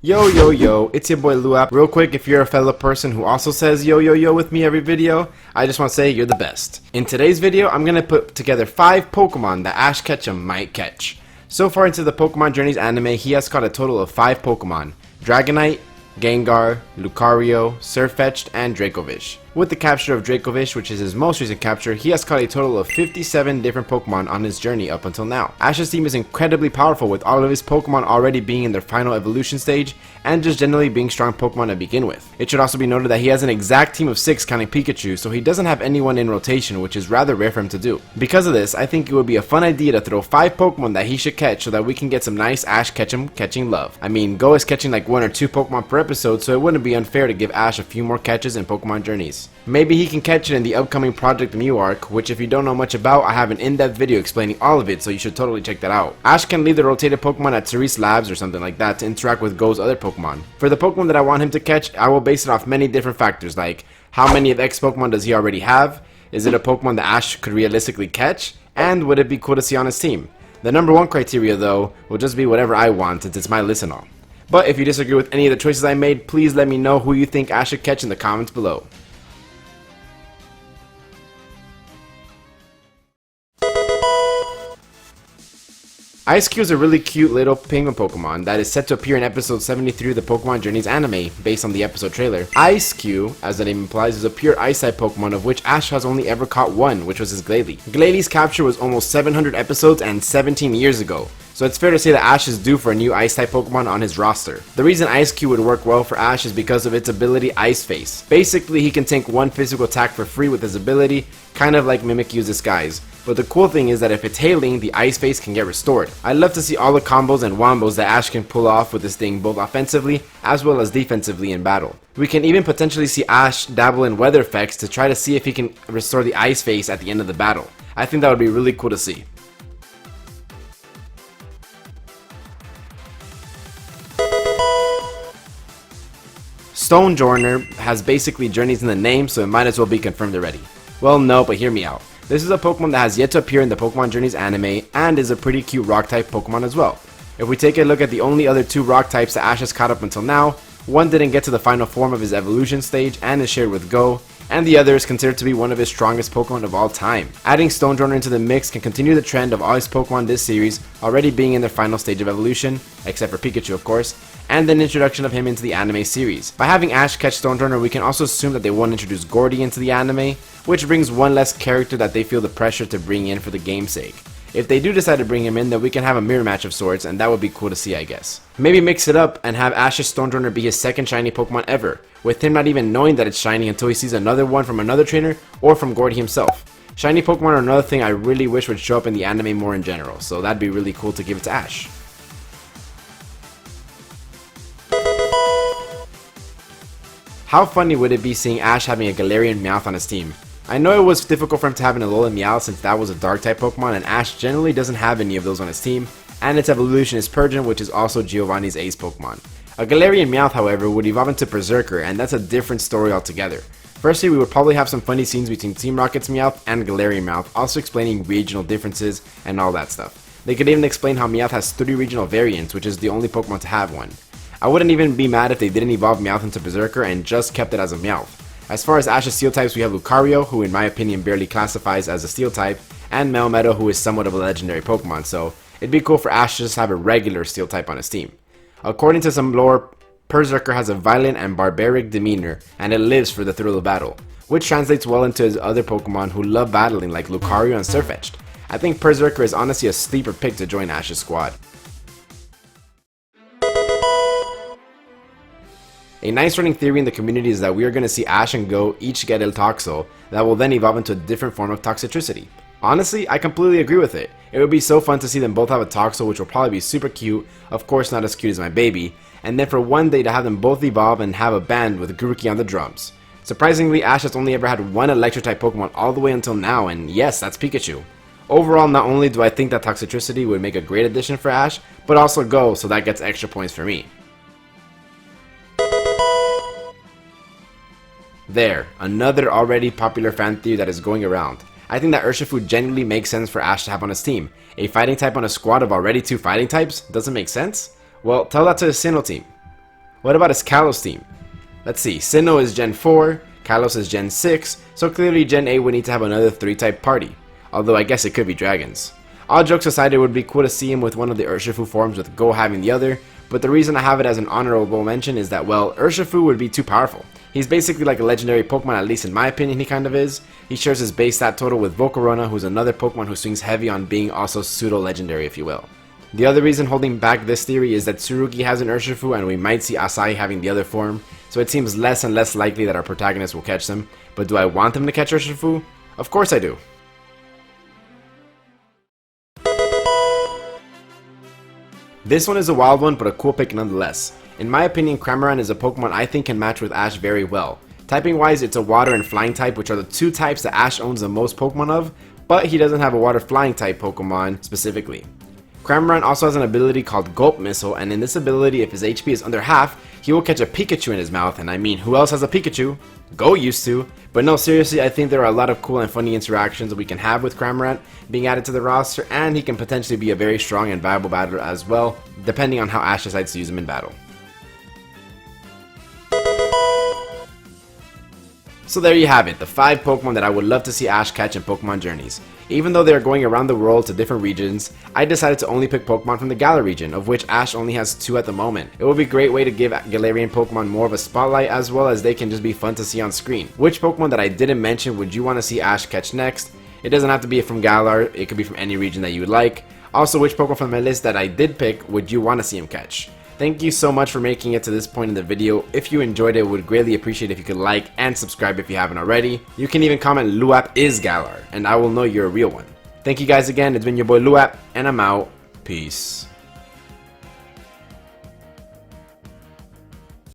Yo yo yo, it's your boy Luap. Real quick, if you're a fellow person who also says yo yo yo with me every video, I just want to say you're the best. In today's video, I'm gonna put together 5 Pokemon that Ash Ketchum might catch. So far into the Pokemon Journeys anime, he has caught a total of 5 Pokemon: Dragonite, Gengar, Lucario, Sirfetch'd, and Dracovish. With the capture of Dracovish, which is his most recent capture, he has caught a total of 57 different Pokemon on his journey up until now. Ash's team is incredibly powerful, with all of his Pokemon already being in their final evolution stage, and just generally being strong Pokemon to begin with. It should also be noted that he has an exact team of 6 counting Pikachu, so he doesn't have anyone in rotation, which is rather rare for him to do. Because of this, I think it would be a fun idea to throw 5 Pokemon that he should catch so that we can get some nice Ash Ketchum catching love. I mean, Go is catching like 1 or 2 Pokemon per episode, so it wouldn't be unfair to give Ash a few more catches in Pokemon Journeys. Maybe he can catch it in the upcoming Project Mew arc, which if you don't know much about, I have an in-depth video explaining all of it, so you should totally check that out. Ash can leave the rotated Pokemon at Therese Labs or something like that to interact with Go's other Pokemon. For the Pokemon that I want him to catch, I will base it off many different factors, like how many of X Pokemon does he already have, is it a Pokemon that Ash could realistically catch, and would it be cool to see on his team. The number one criteria though, will just be whatever I want since it's my list and all. But if you disagree with any of the choices I made, please let me know who you think Ash should catch in the comments below. Ice-Cube is a really cute little penguin Pokemon that is set to appear in episode 73 of the Pokemon Journeys anime, based on the episode trailer. Ice-Cube, as the name implies, is a pure Ice-type Pokemon of which Ash has only ever caught one, which was his Glalie. Glalie's capture was almost 700 episodes and 17 years ago, so it's fair to say that Ash is due for a new Ice-type Pokemon on his roster. The reason Ice-Cube would work well for Ash is because of its ability Ice Face. Basically, he can tank one physical attack for free with his ability, kind of like Mimikyu's Disguise. But the cool thing is that if it's hailing, the Ice Face can get restored. I'd love to see all the combos and wombos that Ash can pull off with this thing, both offensively as well as defensively in battle. We can even potentially see Ash dabble in weather effects to try to see if he can restore the Ice Face at the end of the battle. I think that would be really cool to see. Stonejourner has basically journeys in the name, so it might as well be confirmed already. Well, no, but hear me out. This is a Pokemon that has yet to appear in the Pokemon Journeys anime, and is a pretty cute rock-type Pokemon as well. If we take a look at the only other 2 rock types that Ash has caught up until now, one didn't get to the final form of his evolution stage and is shared with Go, and the other is considered to be one of his strongest Pokemon of all time. Adding Stonejourner into the mix can continue the trend of all his Pokemon this series already being in their final stage of evolution, except for Pikachu of course, and an introduction of him into the anime series. By having Ash catch Stonejourner, we can also assume that they won't introduce Gordy into the anime, which brings one less character that they feel the pressure to bring in for the game's sake. If they do decide to bring him in, then we can have a mirror match of sorts, and that would be cool to see, I guess. Maybe mix it up and have Ash's Stonejourner be his second shiny Pokemon ever, with him not even knowing that it's shiny until he sees another one from another trainer or from Gordy himself. Shiny Pokemon are another thing I really wish would show up in the anime more in general, so that'd be really cool to give it to Ash. How funny would it be seeing Ash having a Galarian Meowth on his team? I know it was difficult for him to have an Alolan Meowth since that was a Dark-type Pokemon, and Ash generally doesn't have any of those on his team, and its evolution is Persian, which is also Giovanni's ace Pokemon. A Galarian Meowth, however, would evolve into Berserker, and that's a different story altogether. Firstly, we would probably have some funny scenes between Team Rocket's Meowth and Galarian Meowth, also explaining regional differences and all that stuff. They could even explain how Meowth has 3 regional variants, which is the only Pokemon to have one. I wouldn't even be mad if they didn't evolve Meowth into Berserker and just kept it as a Meowth. As far as Ash's Steel types, we have Lucario, who in my opinion barely classifies as a Steel type, and Melmetal, who is somewhat of a legendary Pokemon, so it'd be cool for Ash to just have a regular Steel type on his team. According to some lore, Berserker has a violent and barbaric demeanor, and it lives for the thrill of battle, which translates well into his other Pokemon who love battling like Lucario and Sirfetch'd. I think Berserker is honestly a sleeper pick to join Ash's squad. A nice running theory in the community is that we are going to see Ash and Go each get El Toxo that will then evolve into a different form of Toxicity. Honestly, I completely agree with it. It would be so fun to see them both have a Toxo, which will probably be super cute, of course not as cute as my baby, and then for one day to have them both evolve and have a band with Grookey on the drums. Surprisingly, Ash has only ever had one Electric-type Pokemon all the way until now, and yes, that's Pikachu. Overall, not only do I think that Toxicity would make a great addition for Ash, but also Go, so that gets extra points for me. There, another already popular fan theory that is going around. I think that Urshifu genuinely makes sense for Ash to have on his team. A fighting type on a squad of already 2 fighting types? Doesn't make sense? Well, tell that to his Sinnoh team. What about his Kalos team? Let's see, Sinnoh is Gen 4, Kalos is Gen 6, so clearly Gen 8 would need to have another 3-type party. Although I guess it could be dragons. All jokes aside, it would be cool to see him with one of the Urshifu forms with Go having the other, but the reason I have it as an honorable mention is that, well, Urshifu would be too powerful. He's basically like a legendary Pokemon, at least in my opinion he kind of is. He shares his base stat total with Volcarona, who's another Pokemon who swings heavy on being also pseudo-legendary, if you will. The other reason holding back this theory is that Tsurugi has an Urshifu and we might see Asahi having the other form, so it seems less and less likely that our protagonist will catch them. But do I want them to catch Urshifu? Of course I do. This one is a wild one, but a cool pick nonetheless. In my opinion, Cramorant is a Pokemon I think can match with Ash very well. Typing wise, it's a water and flying type, which are the two types that Ash owns the most Pokemon of, but he doesn't have a water flying type Pokemon specifically. Cramorant also has an ability called Gulp Missile, and in this ability, if his HP is under half, he will catch a Pikachu in his mouth, and I mean, who else has a Pikachu? Go used to. But no, seriously, I think there are a lot of cool and funny interactions that we can have with Cramorant being added to the roster, and he can potentially be a very strong and viable battler as well, depending on how Ash decides to use him in battle. So there you have it, the 5 Pokemon that I would love to see Ash catch in Pokemon Journeys. Even though they are going around the world to different regions, I decided to only pick Pokemon from the Galar region, of which Ash only has 2 at the moment. It would be a great way to give Galarian Pokemon more of a spotlight, as well as they can just be fun to see on screen. Which Pokemon that I didn't mention would you want to see Ash catch next? It doesn't have to be from Galar, it could be from any region that you would like. Also, which Pokemon from my list that I did pick would you want to see him catch? Thank you so much for making it to this point in the video. If you enjoyed it, would greatly appreciate if you could like and subscribe if you haven't already. You can even comment Luap is Galar, and I will know you're a real one. Thank you guys again, it's been your boy Luap, and I'm out. Peace.